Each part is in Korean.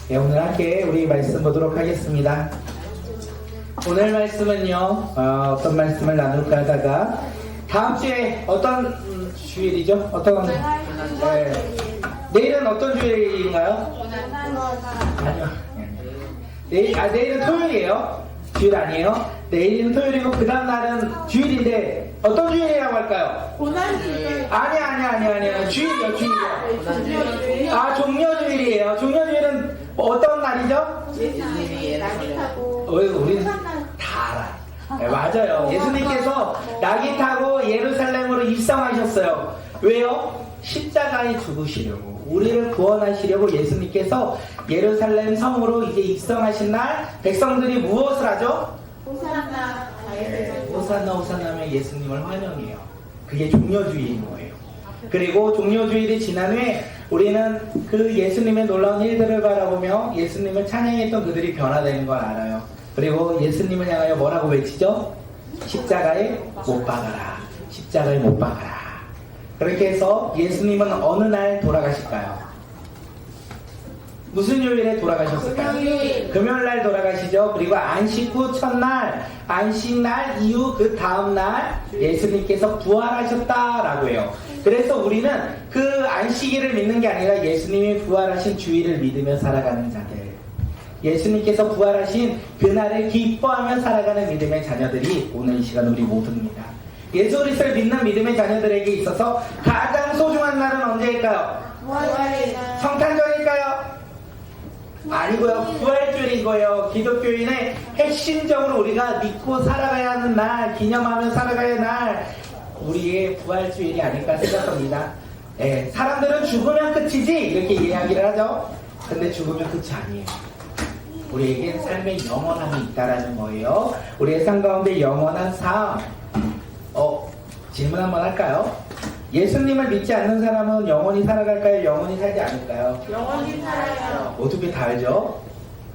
네, 오늘 함께 우리 말씀 보도록 하겠습니다. 오늘 말씀은요, 어떤 말씀을 나눌까 하다가 다음 주에 어떤 주일이죠? 네. 내일은 어떤 주일인가요? 아니요. 내일은 토요일이에요. 주일 아니에요? 내일은 토요일이고 그 다음 날은 주일인데 어떤 주일이라고 할까요? 고난주일. 아니요. 주일이요. 종려주일이에요. 종려주일은 어떤 날이죠? 예수님이 낙이 타고 우리는 다 알아. 네, 맞아요. 예수님께서 낙이 타고 예루살렘으로 입성하셨어요. 왜요? 십자가에 죽으시려고, 우리를 구원하시려고 예수님께서 예루살렘 성으로 이제 입성하신 날 백성들이 무엇을 하죠? 호산나 호산나면 예수님을 환영해요. 그게 종려주일인 거예요. 그리고 종려주일이 지난 후에 우리는 그 예수님의 놀라운 일들을 바라보며 예수님을 찬양했던 그들이 변화되는 걸 알아요. 그리고 예수님을 향하여 뭐라고 외치죠? 십자가에 못 박아라. 십자가에 못 박아라. 그렇게 해서 예수님은 어느 날 돌아가실까요? 무슨 요일에 돌아가셨을까요? 금요일날 돌아가시죠. 그리고 안식 후 첫날, 안식날 이후 그 다음날 예수님께서 부활하셨다라고 해요. 그래서 우리는 그 안식일을 믿는 게 아니라 예수님이 부활하신 주일을 믿으며 살아가는 자들, 예수님께서 부활하신 그날을 기뻐하며 살아가는 믿음의 자녀들이 오늘 이 시간 우리 모두입니다. 예수 그리스도를 믿는 믿음의 자녀들에게 있어서 가장 소중한 날은 언제일까요? 성탄절일까요? 아니고요. 부활주일이고요. 기독교인의 핵심적으로 우리가 믿고 살아가야 하는 날, 기념하며 살아가야 하는 날, 우리의 부활주일이 아닐까 생각합니다. 네, 사람들은 죽으면 끝이지 이렇게 이야기를 하죠. 근데 죽으면 끝이 아니에요. 우리에겐 삶의 영원함이 있다라는 거예요. 우리의 삶 가운데 영원한 삶. 질문 한번 할까요? 예수님을 믿지 않는 사람은 영원히 살아갈까요? 영원히 살지 않을까요? 영원히 살아요. 어떻게 다 알죠?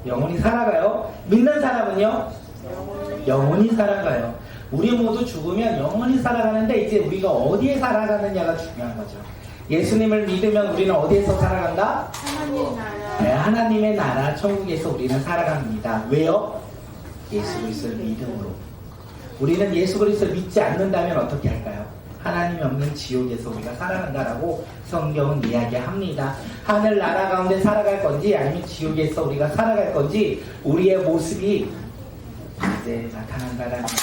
영원히 살아가요. 믿는 사람은요? 영원히 살아가요. 우리 모두 죽으면 영원히 살아가는데 이제 우리가 어디에 살아가느냐가 중요한 거죠. 예수님을 믿으면 우리는 어디에서 살아간다? 하나님 나라. 네, 하나님의 나라 천국에서 우리는 살아갑니다. 왜요? 예수 그리스도를 믿음으로. 우리는 예수 그리스도를 믿지 않는다면 어떻게 할까요? 하나님이 없는 지옥에서 우리가 살아간다라고 성경은 이야기합니다. 하늘나라 가운데 살아갈 건지 아니면 지옥에서 우리가 살아갈 건지 우리의 모습이 이제 나타난다라는 거죠.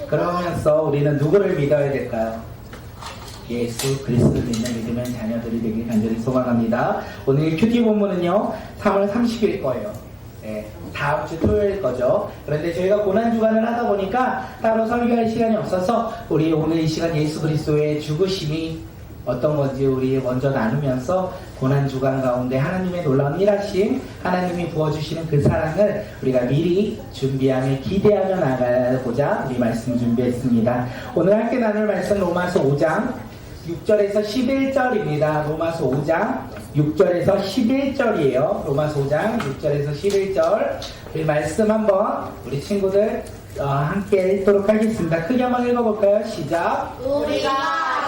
그러면서 우리는 누구를 믿어야 될까요? 예수 그리스도를 믿는 믿음의 자녀들이 되길 간절히 소망합니다. 오늘 큐티 본문은요 3월 30일 거예요. 네, 다음 주 토요일 거죠. 그런데 저희가 고난주간을 하다 보니까 따로 설교할 시간이 없어서 우리 오늘 이 시간 예수 그리스도의 죽으심이 어떤 건지 우리 먼저 나누면서 고난주간 가운데 하나님의 놀라운 일하심, 하나님이 부어주시는 그 사랑을 우리가 미리 준비하며 기대하며 나가보자 우리 말씀 준비했습니다. 오늘 함께 나눌 말씀 로마서 5장 6절에서 11절입니다. 로마서 5장 6절에서 11절이에요. 로마서 5장 6절에서 11절 우리 말씀 한번 우리 친구들 함께 읽도록 하겠습니다. 크게 한번 읽어볼까요? 시작. 우리가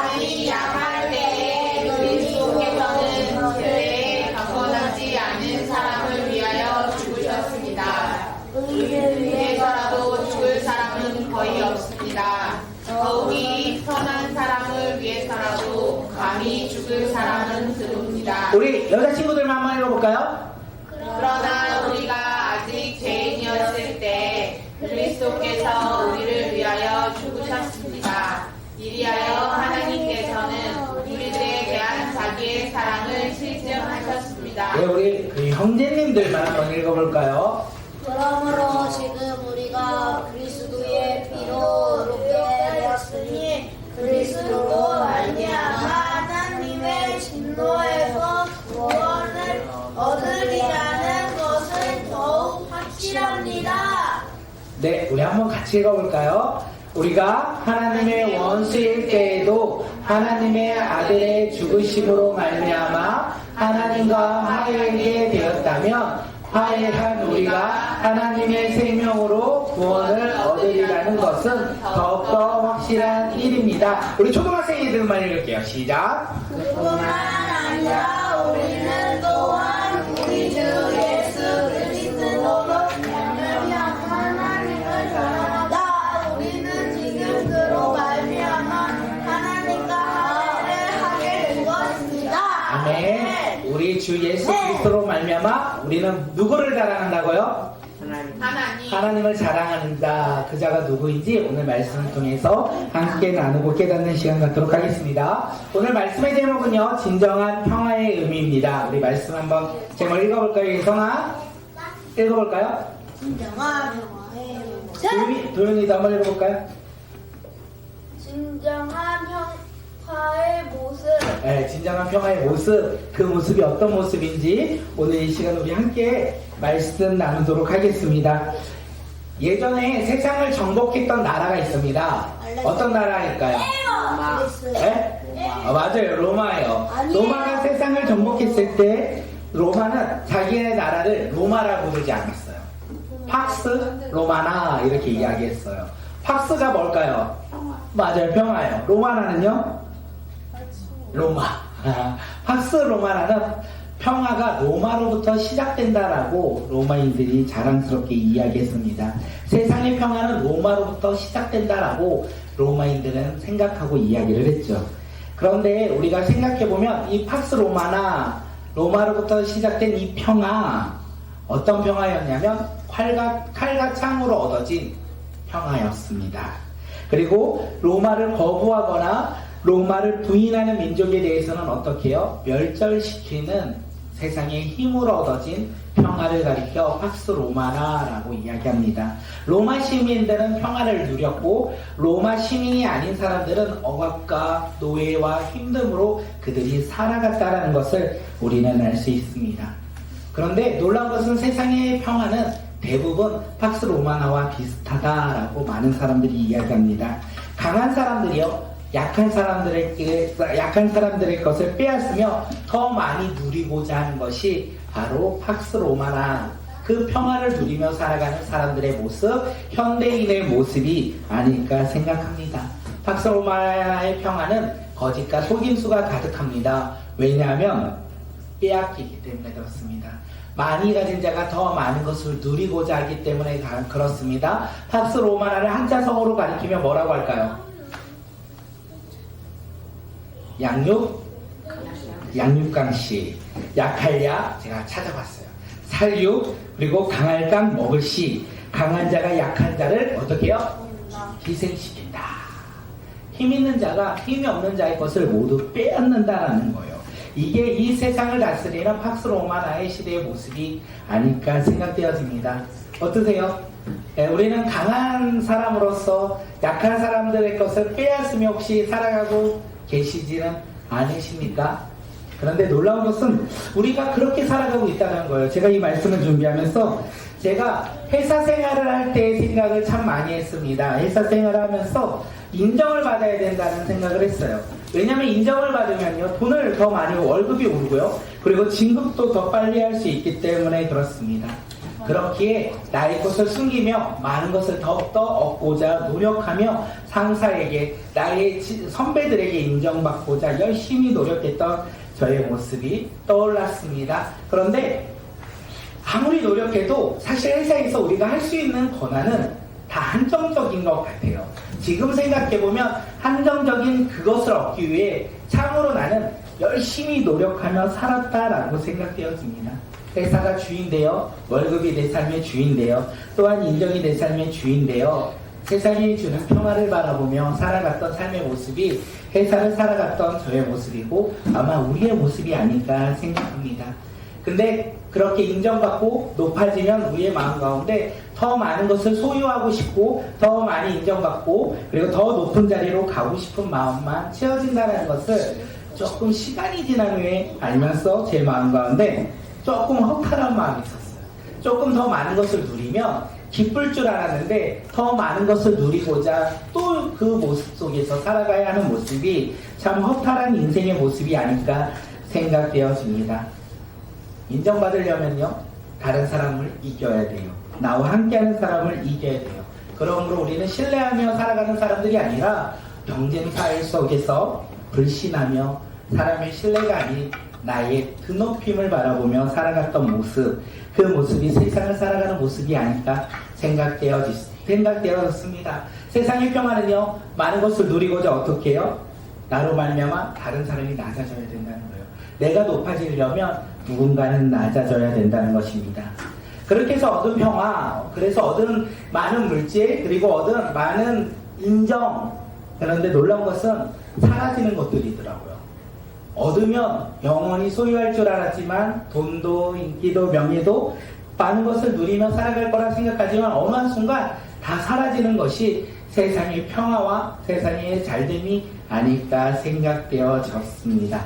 아직 약할 때에 그리스도께서는 죄에 가관하지 않은 사람을 위하여 죽으셨습니다. 우리를 위해서라도 죽을 사람은 거의 없습니다. 더욱이 선한 사람을 위해서라도 감히 죽을 사람은 드뭅니다. 우리 여자친구들만 한번 읽어볼까요? 그러나 우리가 아직 죄인이었을 때 그리스도께서 우리를 위하여 죽으셨습니다. 이리하여 하나님께서는 우리들에 대한 자기의 사랑을 실증하셨습니다. 네, 우리 그 형제님들만 한번 읽어볼까요? 그러므로 지금 우리가 그리스도의 피로롭게 되었으니 그리스도로 말미암아 하나님의 진노에서 구원을 얻으리라는 것은 더욱 확실합니다. 네, 우리 한번 같이 읽어볼까요? 우리가 하나님의 원수일 때에도 하나님의 아들의 죽으심으로 말미암아 하나님과 화해하게 되었다면 화해한 우리가 하나님의 생명으로 구원을 얻으리라는 것은 더욱더 확실한 일입니다. 우리 초등학생이들만 읽을게요. 시작. 그뿐만 아니라 우리는 또한 우리 주 예수 주 예수 그리스도로 말미암아 우리는 누구를 자랑한다고요? 하나님. 하나님을 자랑한다. 그 자가 누구인지 오늘 말씀을 통해서 함께 나누고 깨닫는 시간 갖도록 하겠습니다. 오늘 말씀의 제목은요, 진정한 평화의 의미입니다. 우리 말씀 한번 제목 읽어볼까요? 예성아? 읽어볼까요? 진정한 평화의 도윤이도 한번 읽어볼까요? 진정한 평화의 모습. 네, 진정한 평화의 모습, 그 모습이 어떤 모습인지 오늘 이 시간 우리 함께 말씀 나누도록 하겠습니다. 예전에 세상을 정복했던 나라가 있습니다. 어떤 나라일까요? 네? 맞아요. 로마예요. 아니에요. 로마가 세상을 정복했을 때 로마는 자기네 나라를 로마라고 부르지 않았어요. 팍스 로마나 이렇게 이야기했어요. 팍스가 뭘까요? 맞아요. 평화예요. 로마나는요? 로마. 팍스 로마라는 평화가 로마로부터 시작된다라고 로마인들이 자랑스럽게 이야기했습니다. 세상의 평화는 로마로부터 시작된다라고 로마인들은 생각하고 이야기를 했죠. 그런데 우리가 생각해보면 이 팍스 로마나 로마로부터 시작된 이 평화, 어떤 평화였냐면 칼과 창으로 얻어진 평화였습니다. 그리고 로마를 거부하거나 로마를 부인하는 민족에 대해서는 어떻게 해요? 멸절시키는 세상의 힘으로 얻어진 평화를 가리켜 팍스 로마나라고 이야기합니다. 로마 시민들은 평화를 누렸고 로마 시민이 아닌 사람들은 억압과 노예와 힘듦으로 그들이 살아갔다는 것을 우리는 알 수 있습니다. 그런데 놀라운 것은 세상의 평화는 대부분 팍스 로마나와 비슷하다라고 많은 사람들이 이야기합니다. 강한 사람들이요, 약한 사람들의 것을 빼앗으며 더 많이 누리고자 하는 것이 바로 팍스 로마나, 그 평화를 누리며 살아가는 사람들의 모습, 현대인의 모습이 아닐까 생각합니다. 팍스 로마나의 평화는 거짓과 속임수가 가득합니다. 왜냐하면 빼앗기기 때문에 그렇습니다. 많이 가진 자가 더 많은 것을 누리고자 하기 때문에 그렇습니다. 팍스 로마나를 한자성어로 가리키면 뭐라고 할까요? 양육강씨. 약할 야 제가 찾아봤어요. 살육, 그리고 강할 강 먹을 씨. 강한 자가 약한 자를 어떻게 해요? 희생시킨다. 힘 있는 자가 힘이 없는 자의 것을 모두 빼앗는다라는 거예요. 이게 이 세상을 다스리는 팍스 로마나의 시대의 모습이 아닐까 생각되어집니다. 어떠세요? 우리는 강한 사람으로서 약한 사람들의 것을 빼앗으며 혹시 살아가고 계시지는 않으십니까? 그런데 놀라운 것은 우리가 그렇게 살아가고 있다는 거예요. 제가 이 말씀을 준비하면서 제가 회사 생활을 할 때 생각을 참 많이 했습니다. 회사 생활을 하면서 인정을 받아야 된다는 생각을 했어요. 왜냐하면 인정을 받으면요, 돈을 더 많이, 월급이 오르고요, 그리고 진급도 더 빨리 할 수 있기 때문에 그렇습니다. 그렇기에 나의 것을 숨기며 많은 것을 더욱더 얻고자 노력하며 상사에게, 나의 선배들에게 인정받고자 열심히 노력했던 저의 모습이 떠올랐습니다. 그런데 아무리 노력해도 사실 회사에서 우리가 할 수 있는 권한은 다 한정적인 것 같아요. 지금 생각해보면 한정적인 그것을 얻기 위해 참으로 나는 열심히 노력하며 살았다라고 생각되어집니다. 회사가 주인되어 월급이 내 삶의 주인되어 또한 인정이 내 삶의 주인되어 세상이 주는 평화를 바라보며 살아갔던 삶의 모습이 회사를 살아갔던 저의 모습이고 아마 우리의 모습이 아닐까 생각합니다. 근데 그렇게 인정받고 높아지면 우리의 마음 가운데 더 많은 것을 소유하고 싶고 더 많이 인정받고 그리고 더 높은 자리로 가고 싶은 마음만 채워진다는 것을 조금 시간이 지난 후에 알면서 제 마음 가운데 조금 허탈한 마음이 있었어요. 조금 더 많은 것을 누리면 기쁠 줄 알았는데 더 많은 것을 누리고자 또 그 모습 속에서 살아가야 하는 모습이 참 허탈한 인생의 모습이 아닐까 생각되어집니다. 인정받으려면요, 다른 사람을 이겨야 돼요. 나와 함께하는 사람을 이겨야 돼요. 그러므로 우리는 신뢰하며 살아가는 사람들이 아니라 경쟁 사회 속에서 불신하며 사람의 신뢰가 아닌 나의 드높임을 바라보며 살아갔던 모습, 그 모습이 세상을 살아가는 모습이 아닐까 생각되었습니다. 세상의 평화는요, 많은 것을 누리고자 어떻게 해요? 나로 말미암아 다른 사람이 낮아져야 된다는 거예요. 내가 높아지려면 누군가는 낮아져야 된다는 것입니다. 그렇게 해서 얻은 평화, 그래서 얻은 많은 물질, 그리고 얻은 많은 인정. 그런데 놀라운 것은 사라지는 것들이더라고요. 얻으면 영원히 소유할 줄 알았지만 돈도 인기도 명예도 많은 것을 누리며 살아갈 거라 생각하지만 어느 한순간 다 사라지는 것이 세상의 평화와 세상의 잘됨이 아닐까 생각되어졌습니다.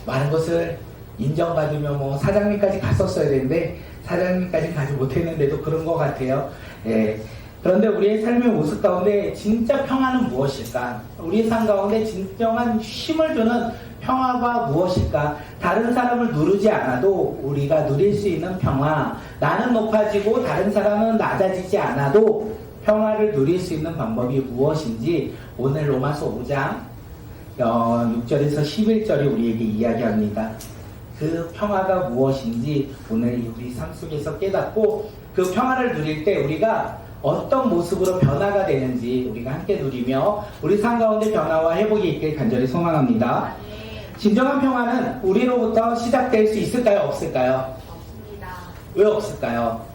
많은 것을 인정받으며 뭐 사장님까지 갔었어야 되는데 사장님까지 가지 못했는데도 그런 것 같아요. 예. 그런데 우리의 삶의 모습 가운데 진짜 평화는 무엇일까? 우리의 삶 가운데 진정한 쉼을 주는 평화가 무엇일까? 다른 사람을 누르지 않아도 우리가 누릴 수 있는 평화, 나는 높아지고 다른 사람은 낮아지지 않아도 평화를 누릴 수 있는 방법이 무엇인지 오늘 로마서 5장 6절에서 11절이 우리에게 이야기합니다. 그 평화가 무엇인지 오늘 우리 삶 속에서 깨닫고 그 평화를 누릴 때 우리가 어떤 모습으로 변화가 되는지 우리가 함께 누리며 우리 삶 가운데 변화와 회복이 있길 간절히 소망합니다. 진정한 평화는 우리로부터 시작될 수 있을까요? 없을까요? 없습니다. 왜 없을까요?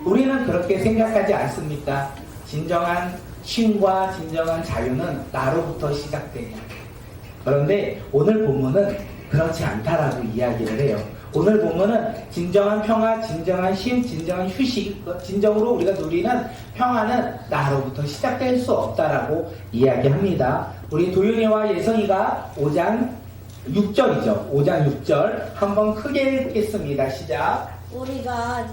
우리는 그렇게 생각하지 않습니까? 진정한 쉼과 진정한 자유는 나로부터 시작된다. 그런데 오늘 본문은 그렇지 않다라고 이야기를 해요. 오늘 본문은 진정한 평화, 진정한 쉼, 진정한 휴식, 진정으로 우리가 누리는 평화는 나로부터 시작될 수 없다라고 이야기합니다. 우리 도윤이와 예성이가 5장 6절이죠. 5장 6절 한번 크게 읽겠습니다. 시작. 우리가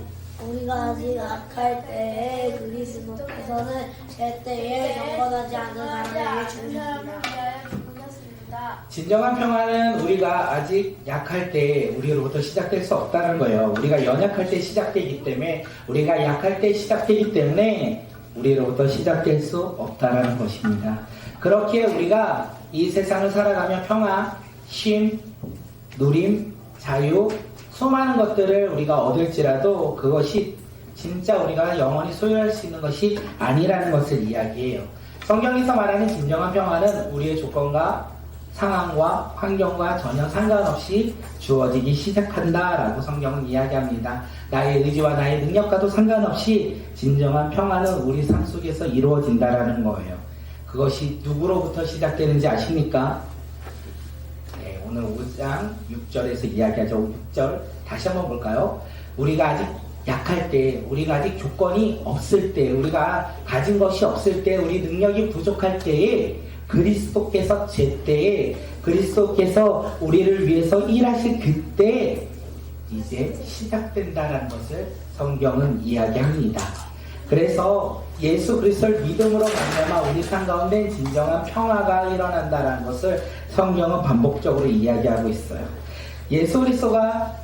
아직 약할 때에 그리스도께서는 제 때에 경건하지 않은 사람에게 죽으셨습니다. 진정한 평화는 우리가 아직 약할 때 우리로부터 시작될 수 없다는 거예요. 우리가 연약할 때 시작되기 때문에 우리가 약할 때 시작되기 때문에 우리로부터 시작될 수 없다는 것입니다. 그렇게 우리가 이 세상을 살아가며 평화, 쉼, 누림, 자유, 수많은 것들을 우리가 얻을지라도 그것이 진짜 우리가 영원히 소유할 수 있는 것이 아니라는 것을 이야기해요. 성경에서 말하는 진정한 평화는 우리의 조건과 상황과 환경과 전혀 상관없이 주어지기 시작한다라고 성경은 이야기합니다. 나의 의지와 나의 능력과도 상관없이 진정한 평화는 우리 삶 속에서 이루어진다라는 거예요. 그것이 누구로부터 시작되는지 아십니까? 네, 오늘 5장 6절에서 이야기하죠. 6절 다시 한번 볼까요? 우리가 아직 약할 때, 우리가 아직 조건이 없을 때, 우리가 가진 것이 없을 때, 우리 능력이 부족할 때에 그리스도께서 제때에 그리스도께서 우리를 위해서 일하실 그때 이제 시작된다는 것을 성경은 이야기합니다. 그래서 예수 그리스도를 믿음으로 말미암아 우리 삶 가운데 진정한 평화가 일어난다는 것을 성경은 반복적으로 이야기하고 있어요. 예수 그리스도가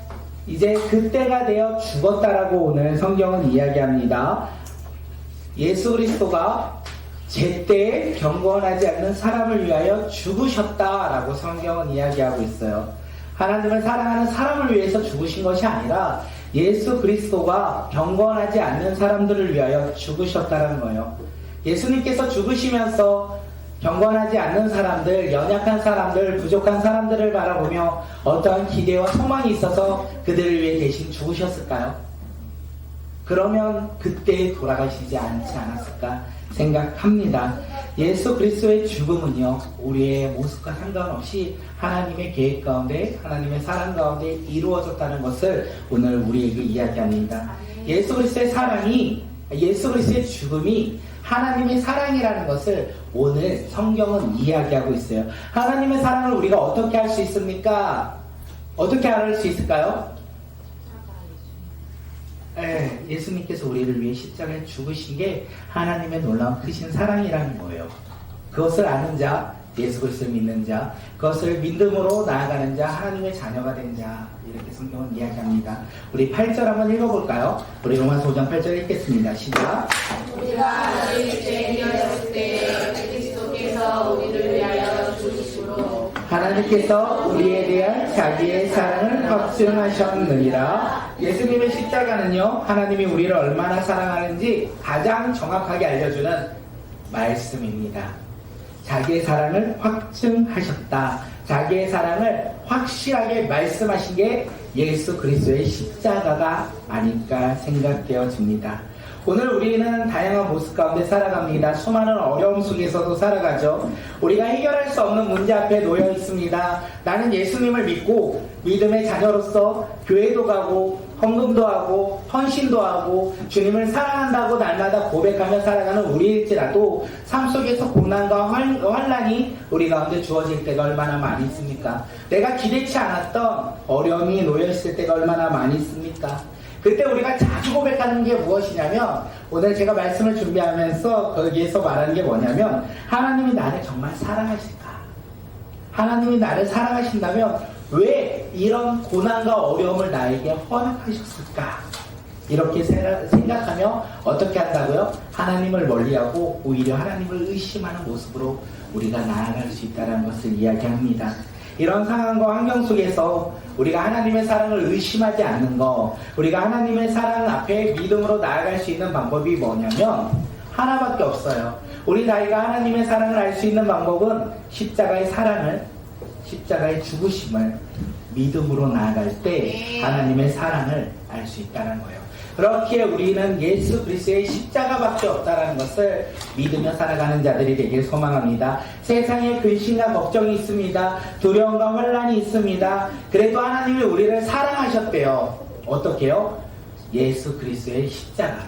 이제 그때가 되어 죽었다라고 오늘 성경은 이야기합니다. 예수 그리스도가 제때에 경건하지 않는 사람을 위하여 죽으셨다라고 성경은 이야기하고 있어요. 하나님을 사랑하는 사람을 위해서 죽으신 것이 아니라 예수 그리스도가 경건하지 않는 사람들을 위하여 죽으셨다는 거예요. 예수님께서 죽으시면서 경건하지 않는 사람들, 연약한 사람들, 부족한 사람들을 바라보며 어떠한 기대와 소망이 있어서 그들을 위해 대신 죽으셨을까요? 그러면 그때 돌아가시지 않지 않았을까 생각합니다. 예수 그리스도의 죽음은요, 우리의 모습과 상관없이 하나님의 계획 가운데, 하나님의 사랑 가운데 이루어졌다는 것을 오늘 우리에게 이야기합니다. 예수 그리스도의 사랑이, 예수 그리스도의 죽음이 하나님의 사랑이라는 것을 오늘 성경은 이야기하고 있어요. 하나님의 사랑을 우리가 어떻게 알 수 있습니까? 어떻게 알 수 있을까요? 예수님께서 우리를 위해 십자가에 죽으신 게 하나님의 놀라운 크신 사랑이라는 거예요. 그것을 아는 자, 예수 그리스도를 믿는 자, 그것을 믿음으로 나아가는 자, 하나님의 자녀가 된 자, 이렇게 성경은 이야기합니다. 우리 8절 한번 읽어볼까요? 우리 로마서 5장 8절 읽겠습니다. 시작. 우리가 아직 죄인이었을 때 그리스도께서 우리를 위하여 죽으심으로 하나님께서 우리에 대한 자기의 사랑을 확증하셨느니라. 예수님의 십자가는요, 하나님이 우리를 얼마나 사랑하는지 가장 정확하게 알려주는 말씀입니다. 자기의 사랑을 확증하셨다. 자기의 사랑을 확실하게 말씀하신 게 예수 그리스도의 십자가가 아닐까 생각되어집니다. 오늘 우리는 다양한 모습 가운데 살아갑니다. 수많은 어려움 속에서도 살아가죠. 우리가 해결할 수 없는 문제 앞에 놓여 있습니다. 나는 예수님을 믿고 믿음의 자녀로서 교회도 가고 헌금도 하고 헌신도 하고 주님을 사랑한다고 날마다 고백하며 살아가는 우리일지라도 삶 속에서 고난과 환난이 우리 가운데 주어질 때가 얼마나 많이 있습니까? 내가 기대치 않았던 어려움이 놓여있을 때가 얼마나 많이 있습니까? 그때 우리가 자주 고백하는 게 무엇이냐면, 오늘 제가 말씀을 준비하면서 거기에서 말하는 게 뭐냐면, 하나님이 나를 정말 사랑하실까? 하나님이 나를 사랑하신다면 왜 이런 고난과 어려움을 나에게 허락하셨을까? 이렇게 생각하며 어떻게 한다고요? 하나님을 멀리하고 오히려 하나님을 의심하는 모습으로 우리가 나아갈 수 있다는 것을 이야기합니다. 이런 상황과 환경 속에서 우리가 하나님의 사랑을 의심하지 않는 것, 우리가 하나님의 사랑 앞에 믿음으로 나아갈 수 있는 방법이 뭐냐면 하나밖에 없어요. 우리 나이가 하나님의 사랑을 알 수 있는 방법은 십자가의 사랑을, 십자가의 죽으심을 믿음으로 나아갈 때 하나님의 사랑을 알 수 있다는 거예요. 그렇기에 우리는 예수 그리스도의 십자가밖에 없다는 것을 믿으며 살아가는 자들이 되길 소망합니다. 세상에 근심과 걱정이 있습니다. 두려움과 혼란이 있습니다. 그래도 하나님이 우리를 사랑하셨대요. 어떻게요? 예수 그리스도의 십자가.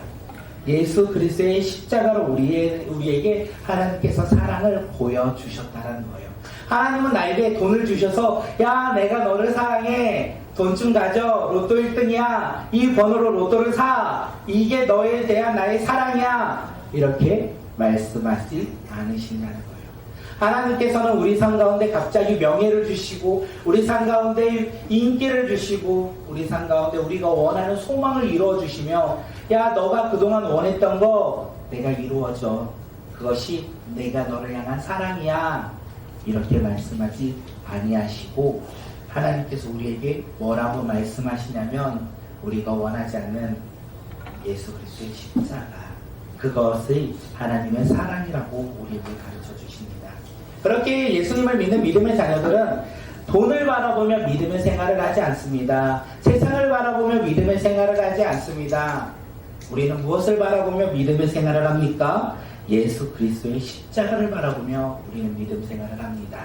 예수 그리스도의 십자가로 우리에게 하나님께서 사랑을 보여주셨다는 거예요. 하나님은 나에게 돈을 주셔서, 야, 내가 너를 사랑해. 돈 좀 가져. 로또 1등이야. 이 번호로 로또를 사. 이게 너에 대한 나의 사랑이야. 이렇게 말씀하지 않으신다는 거예요. 하나님께서는 우리 삶 가운데 갑자기 명예를 주시고, 우리 삶 가운데 인기를 주시고, 우리 삶 가운데 우리가 원하는 소망을 이루어 주시며, 야, 너가 그동안 원했던 거 내가 이루어줘. 그것이 내가 너를 향한 사랑이야. 이렇게 말씀하지 아니하시고, 하나님께서 우리에게 뭐라고 말씀하시냐면, 우리가 원하지 않는 예수 그리스도의 십자가, 그것을 하나님의 사랑이라고 우리에게 가르쳐 주십니다. 그렇게 예수님을 믿는 믿음의 자녀들은 돈을 바라보며 믿음의 생활을 하지 않습니다. 세상을 바라보며 믿음의 생활을 하지 않습니다. 우리는 무엇을 바라보며 믿음의 생활을 합니까? 예수 그리스도의 십자가를 바라보며 우리는 믿음 생활을 합니다.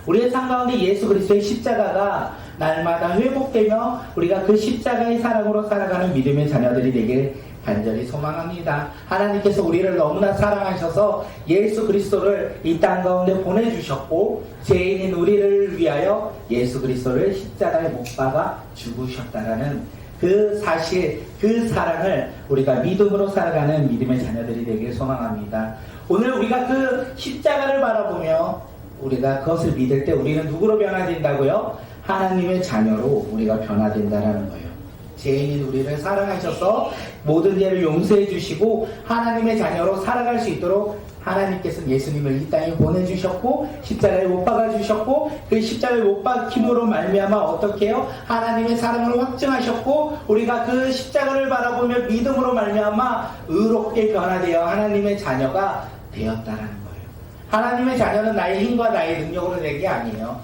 우리의 삶 가운데 예수 그리스도의 십자가가 날마다 회복되며 우리가 그 십자가의 사랑으로 살아가는 믿음의 자녀들이 되길 간절히 소망합니다. 하나님께서 우리를 너무나 사랑하셔서 예수 그리스도를 이 땅 가운데 보내주셨고, 죄인인 우리를 위하여 예수 그리스도를 십자가에 못 박아 죽으셨다라는 그 사실, 그 사랑을 우리가 믿음으로 살아가는 믿음의 자녀들이 되길 소망합니다. 오늘 우리가 그 십자가를 바라보며 우리가 그것을 믿을 때 우리는 누구로 변화된다고요? 하나님의 자녀로 우리가 변화된다라는 거예요. 죄인인 우리를 사랑하셔서 모든 죄를 용서해 주시고 하나님의 자녀로 살아갈 수 있도록 하나님께서는 예수님을 이 땅에 보내주셨고, 십자가에 못 박아주셨고, 그 십자가에 못 박힘으로 말미암아 어떻게 해요? 하나님의 사랑을 확증하셨고, 우리가 그 십자가를 바라보며 믿음으로 말미암아 의롭게 변화되어 하나님의 자녀가 되었다라는 거예요. 하나님의 자녀는 나의 힘과 나의 능력으로 된 게 아니에요.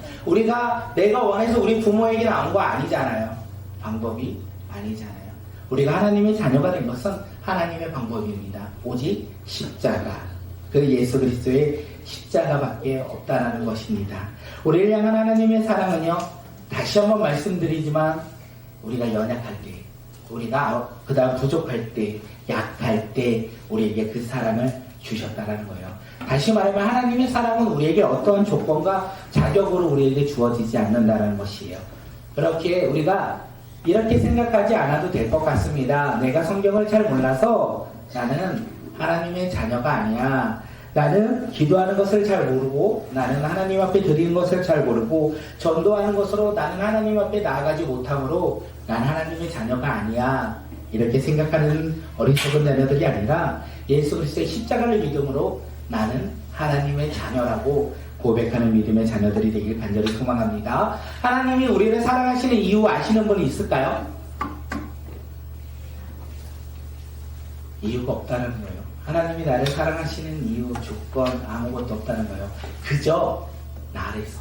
내가 원해서 우리 부모에게 나온 거 아니잖아요. 방법이 아니잖아요. 우리가 하나님의 자녀가 된 것은 하나님의 방법입니다. 오직 십자가, 그 예수 그리스도의 십자가밖에 없다라는 것입니다. 우리를 향한 하나님의 사랑은요, 다시 한번 말씀드리지만 우리가 연약할 때, 우리가 그 다음 부족할 때, 약할 때 우리에게 그 사랑을 주셨다라는 거예요. 다시 말하면 하나님의 사랑은 우리에게 어떤 조건과 자격으로 우리에게 주어지지 않는다는 것이에요. 그렇게 우리가 이렇게 생각하지 않아도 될 것 같습니다. 내가 성경을 잘 몰라서 나는 하나님의 자녀가 아니야. 나는 기도하는 것을 잘 모르고, 나는 하나님 앞에 드리는 것을 잘 모르고, 전도하는 것으로 나는 하나님 앞에 나아가지 못하므로 난 하나님의 자녀가 아니야. 이렇게 생각하는 어리석은 자녀들이 아니라 예수 그리스도의 십자가를 믿음으로 나는 하나님의 자녀라고 고백하는 믿음의 자녀들이 되길 간절히 소망합니다. 하나님이 우리를 사랑하시는 이유 아시는 분이 있을까요? 이유가 없다는 거예요. 하나님이 나를 사랑하시는 이유, 조건 아무것도 없다는 거예요. 그저 나를서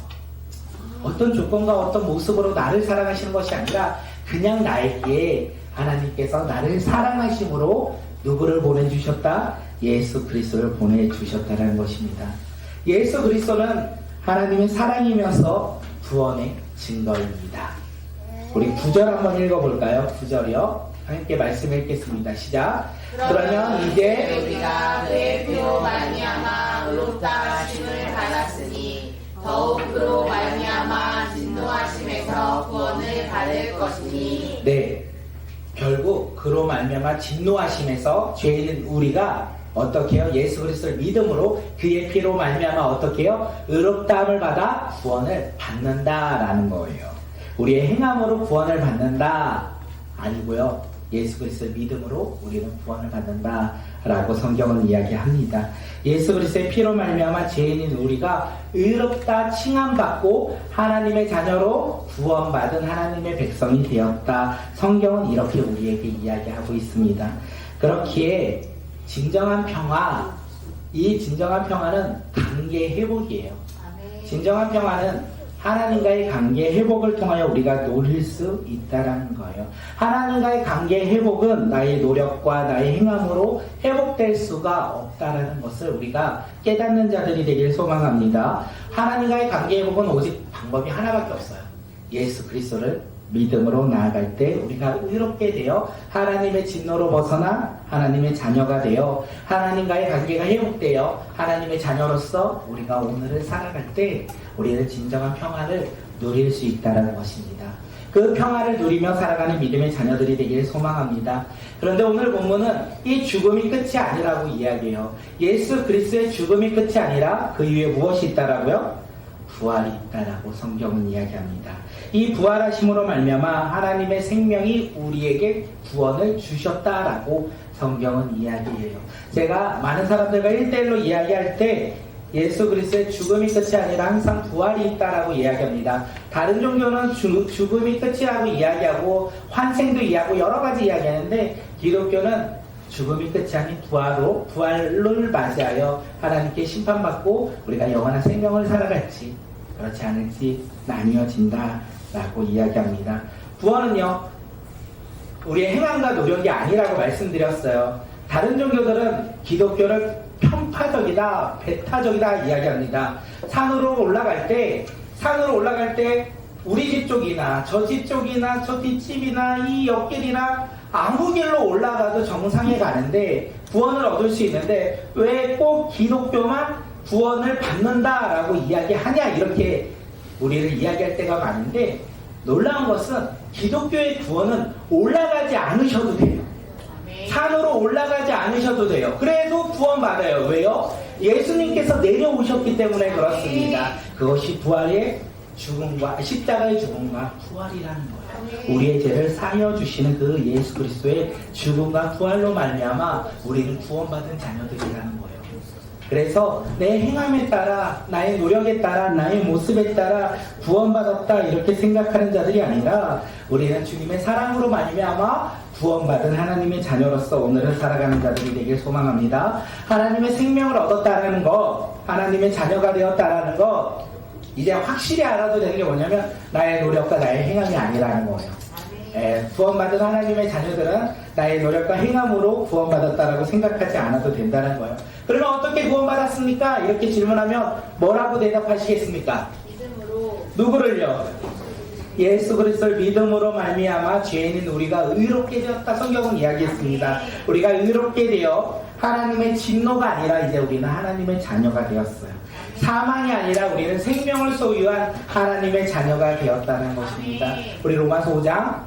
어떤 조건과 어떤 모습으로 나를 사랑하시는 것이 아니라 그냥 나에게 하나님께서 나를 사랑하심으로 누구를 보내주셨다? 예수 그리스도를 보내주셨다는 것입니다. 예수 그리스도는 하나님의 사랑이면서 구원의 증거입니다. 우리 9절 한번 읽어볼까요? 9절이요. 함께 말씀 읽겠습니다. 시작. 그러면 이제 우리가 그의 피로 말미암아 의롭다 하심을 받았으니 더욱 그로 말미암아 진노하심에서 구원을 받을 것이니. 네, 결국 그로 말미암아 진노하심에서 죄인은 우리가 어떻게 해요? 예수 그리스도를 믿음으로 그의 피로 말미암아 어떻게 해요? 의롭다함을 받아 구원을 받는다라는 거예요. 우리의 행함으로 구원을 받는다 아니고요. 예수 그리스도의 믿음으로 우리는 구원을 받는다라고 성경은 이야기합니다. 예수 그리스도의 피로 말미암아 죄인인 우리가 의롭다 칭함받고 하나님의 자녀로 구원받은 하나님의 백성이 되었다. 성경은 이렇게 우리에게 이야기하고 있습니다. 그렇기에 진정한 평화, 이 진정한 평화는 관계 회복이에요. 진정한 평화는 하나님과의 관계 회복을 통하여 우리가 누릴 수 있다는 거예요. 하나님과의 관계 회복은 나의 노력과 나의 행함으로 회복될 수가 없다는 것을 우리가 깨닫는 자들이 되길 소망합니다. 하나님과의 관계 회복은 오직 방법이 하나밖에 없어요. 예수 그리스도를 믿음으로 나아갈 때 우리가 의롭게 되어 하나님의 진노로 벗어나 하나님의 자녀가 되어 하나님과의 관계가 회복되어 하나님의 자녀로서 우리가 오늘을 살아갈 때 우리는 진정한 평화를 누릴 수 있다는 것입니다. 그 평화를 누리며 살아가는 믿음의 자녀들이 되길 소망합니다. 그런데 오늘 본문은 이 죽음이 끝이 아니라고 이야기해요. 예수 그리스도의 죽음이 끝이 아니라 그 이후에 무엇이 있다라고요? 부활이 있다라고 성경은 이야기합니다. 이 부활하심으로 말미암아 하나님의 생명이 우리에게 구원을 주셨다라고 성경은 이야기해요. 제가 많은 사람들과 1대1로 이야기할 때 예수 그리스도의 죽음이 끝이 아니라 항상 부활이 있다라고 이야기합니다. 다른 종교는 죽음이 끝이라고 이야기하고 환생도 이야기하고 여러 가지 이야기하는데 기독교는 죽음이 끝이 아닌 부활을 맞이하여 하나님께 심판받고 우리가 영원한 생명을 살아갈지 그렇지 않을지 나뉘어진다라고 이야기합니다. 구원은요, 우리의 행함과 노력이 아니라고 말씀드렸어요. 다른 종교들은 기독교를 편파적이다, 배타적이다 이야기합니다. 산으로 올라갈 때 우리 집 쪽이나 저 집 쪽이나 저 뒷집이나 이 옆길이나 아무 길로 올라가도 정상에 가는데 구원을 얻을 수 있는데 왜 꼭 기독교만 구원을 받는다라고 이야기하냐 이렇게 우리를 이야기할 때가 많은데 놀라운 것은 기독교의 구원은 올라가지 않으셔도 돼요. 산으로 올라가지 않으셔도 돼요. 그래도 구원받아요. 왜요? 예수님께서 내려오셨기 때문에 그렇습니다. 그것이 부활의 죽음과 십자가의 죽음과 부활이라는 거예요. 우리의 죄를 사하여 주시는 그 예수 그리스도의 죽음과 부활로 말미암아 우리는 구원받은 자녀들이라는 거예요. 그래서 내 행함에 따라 나의 노력에 따라 나의 모습에 따라 구원받았다 이렇게 생각하는 자들이 아니라 우리는 주님의 사랑으로 말미암아 구원받은 하나님의 자녀로서 오늘을 살아가는 자들이 되길 소망합니다. 하나님의 생명을 얻었다라는 것, 하나님의 자녀가 되었다라는 것 이제 확실히 알아도 되는 게 뭐냐면 나의 노력과 나의 행함이 아니라는 거예요. 구원받은 하나님의 자녀들은 나의 노력과 행함으로 구원받았다라고 생각하지 않아도 된다는 거예요. 그러면 어떻게 구원받았습니까? 이렇게 질문하면 뭐라고 대답하시겠습니까? 믿음으로. 누구를요? 예수 그리스도를 믿음으로 말미암아 죄인인 우리가 의롭게 되었다. 성경은 이야기했습니다. 우리가 의롭게 되어 하나님의 진노가 아니라 이제 우리는 하나님의 자녀가 되었어요. 사망이 아니라 우리는 생명을 소유한 하나님의 자녀가 되었다는 것입니다. 우리 로마서 5장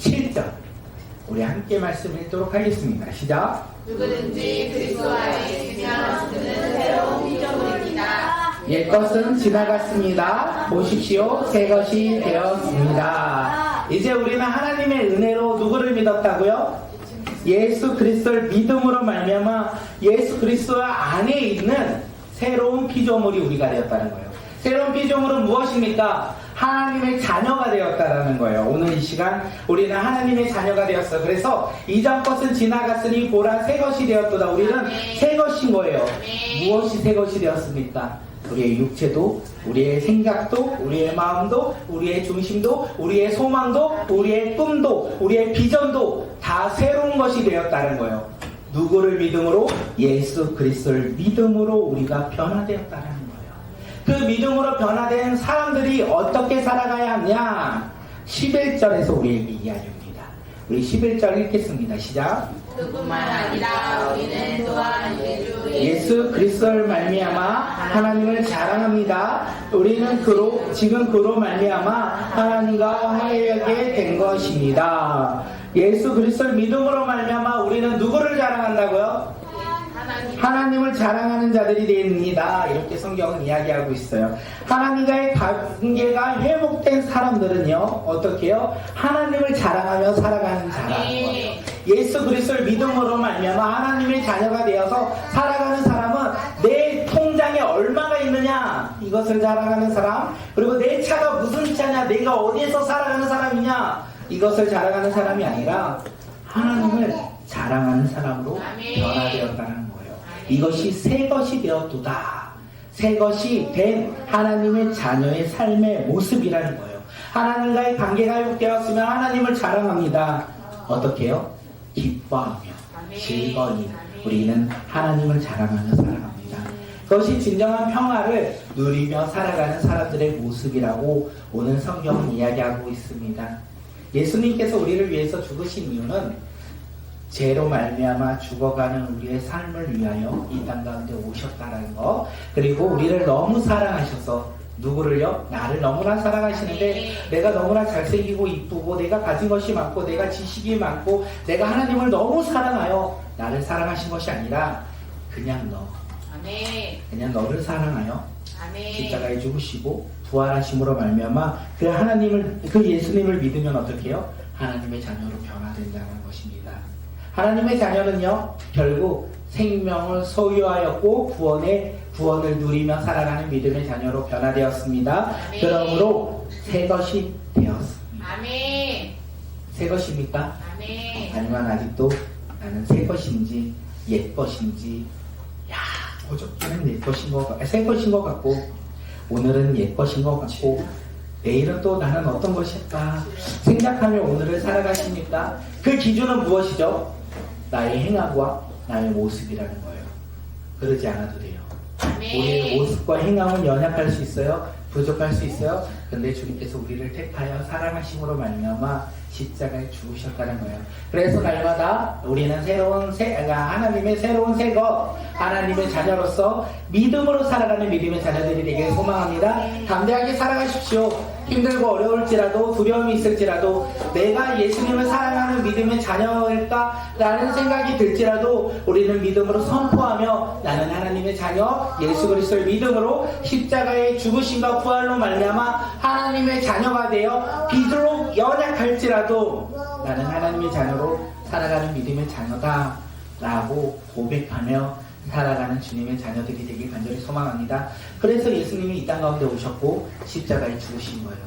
17절 우리 함께 말씀 읽도록 하겠습니다. 시작. 누구든지 그리스도 안에 있으면 그는 새로운 피조물입니다. 옛것은 지나갔습니다. 보십시오. 새 것이 되었습니다. 이제 우리는 하나님의 은혜로 누구를 믿었다고요? 예수 그리스도를 믿음으로 말미암아 예수 그리스도 안에 있는 새로운 피조물이 우리가 되었다는 거예요. 새로운 피조물은 무엇입니까? 하나님의 자녀가 되었다는 거예요. 오늘 이 시간 우리는 하나님의 자녀가 되었어. 그래서 이전 것은 지나갔으니 보라 새 것이 되었도다. 우리는 새 것인 거예요. 무엇이 새 것이 되었습니까? 우리의 육체도, 우리의 생각도, 우리의 마음도, 우리의 중심도, 우리의 소망도, 우리의 꿈도, 우리의 비전도 다 새로운 것이 되었다는 거예요. 누구를 믿음으로? 예수 그리스도를 믿음으로 우리가 변화되었다는 거예요. 그 믿음으로 변화된 사람들이 어떻게 살아가야 하냐? 11절에서 우리에게 이야기합니다. 우리 11절 읽겠습니다. 시작. 그뿐만 아니라 우리는 또한 예수 그리스도를 말미암아 하나님을 자랑합니다. 우리는 지금 그로 말미암아 하나님과 화해하게 된 것입니다. 예수 그리스도를 믿음으로 말미암아 우리는 누구를 자랑한다고요? 하나님을 자랑하는 자들이 됩니다. 이렇게 성경은 이야기하고 있어요. 하나님과의 관계가 회복된 사람들은요, 어떻게 해요? 하나님을 자랑하며 살아가는 자라는 거예요. 예수 그리스도를 믿음으로 말미암아 하나님의 자녀가 되어서 살아가는 사람은 내 통장에 얼마가 있느냐, 이것을 자랑하는 사람, 그리고 내 차가 무슨 차냐, 내가 어디에서 살아가는 사람이냐, 이것을 자랑하는 사람이 아니라 하나님을 자랑하는 사람으로 변화되었다는 거예요. 이것이 새 것이 되었도다. 새 것이 된 하나님의 자녀의 삶의 모습이라는 거예요. 하나님과의 관계가 회복되었으면 하나님을 자랑합니다. 어떻게 해요? 기뻐하며 즐거이 우리는 하나님을 자랑하며 살아갑니다. 그것이 진정한 평화를 누리며 살아가는 사람들의 모습이라고 오늘 성경은 이야기하고 있습니다. 예수님께서 우리를 위해서 죽으신 이유는 죄로 말미암아 죽어가는 우리의 삶을 위하여 이 땅 가운데 오셨다는 거, 그리고 우리를 너무 사랑하셔서 누구를요? 나를 너무나 사랑하시는데 내가 너무나 잘생기고 이쁘고 내가 가진 것이 많고 내가 지식이 많고 내가 하나님을 너무 사랑하여 나를 사랑하신 것이 아니라 그냥 그냥 너를 사랑하여 십자가에 죽으시고 부활하심으로 말미암아 그 예수님을 믿으면 어떻게 해요? 하나님의 자녀로 변화된다는 것입니다. 하나님의 자녀는요, 결국 생명을 소유하였고 구원을 누리며 살아가는 믿음의 자녀로 변화되었습니다. 그러므로 새 것이 되었습니다. 새 것입니까? 아니면 아직도 나는 새 것인지 옛 것인지, 어저께는 새 것인 것 같고 오늘은 옛 것인 것 같고 내일은 또 나는 어떤 것일까 생각하며 오늘을 살아가십니까? 그 기준은 무엇이죠? 나의 행함과 나의 모습이라는 거예요. 그러지 않아도 돼요. 우리의 모습과 행함은 연약할 수 있어요. 부족할 수 있어요. 근데 주님께서 우리를 택하여 사랑하심으로 말미암아 십자가에 죽으셨다는 거예요. 그래서 날마다 우리는 하나님의 새로운 새거, 하나님의 자녀로서 믿음으로 살아가는 믿음의 자녀들이 되길 소망합니다. 담대하게 살아가십시오. 힘들고 어려울지라도 두려움이 있을지라도 내가 예수님을 사랑하는 믿음의 자녀일까? 라는 생각이 들지라도 우리는 믿음으로 선포하며 나는 하나님의 자녀 예수 그리스도를 믿음으로 십자가의 죽으심과 부활로 말미암아 하나님의 자녀가 되어 비록 연약할지라도 나는 하나님의 자녀로 살아가는 믿음의 자녀다 라고 고백하며 살아가는 주님의 자녀들이 되길 간절히 소망합니다. 그래서 예수님이 이 땅 가운데 오셨고 십자가에 죽으신 거예요.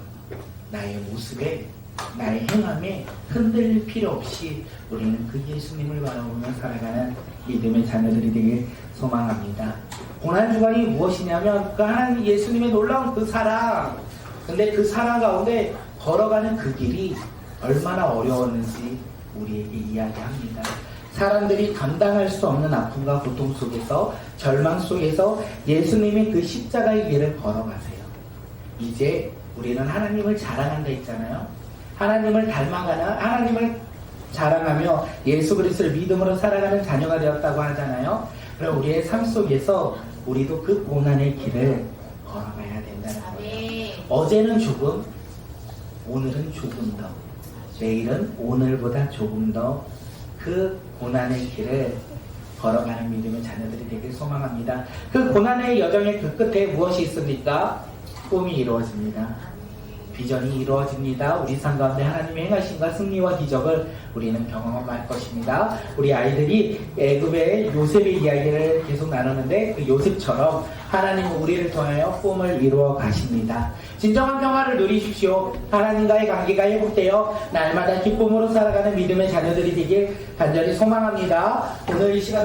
나의 모습에, 나의 행함에 흔들릴 필요 없이 우리는 그 예수님을 바라보며 살아가는 믿음의 자녀들이 되길 소망합니다. 고난주간이 무엇이냐면 그 하나님 예수님의 놀라운 그 사랑, 근데 그 사랑 가운데 걸어가는 그 길이 얼마나 어려웠는지 우리에게 이야기합니다. 사람들이 감당할 수 없는 아픔과 고통 속에서, 절망 속에서 예수님이 그 십자가의 길을 걸어가세요. 이제 우리는 하나님을 자랑한다 했잖아요. 하나님을 자랑하며 예수 그리스도를 믿음으로 살아가는 자녀가 되었다고 하잖아요. 그럼 우리의 삶 속에서 우리도 그 고난의 길을 걸어가야 된다는 거예요. 어제는 조금, 오늘은 조금 더, 내일은 오늘보다 조금 더 그 고난의 길을 걸어가는 믿음의 자녀들이 되길 소망합니다. 그 고난의 여정의 그 끝에 무엇이 있습니까? 꿈이 이루어집니다. 비전이 이루어집니다. 우리 삶 가운데 하나님의 행하심과 승리와 기적을 우리는 경험할 것입니다. 우리 아이들이 애굽의 요셉의 이야기를 계속 나누는데 그 요셉처럼 하나님은 우리를 통하여 꿈을 이루어 가십니다. 진정한 평화를 누리십시오. 하나님과의 관계가 회복되어 날마다 기쁨으로 살아가는 믿음의 자녀들이 되길 간절히 소망합니다. 오늘 이 시간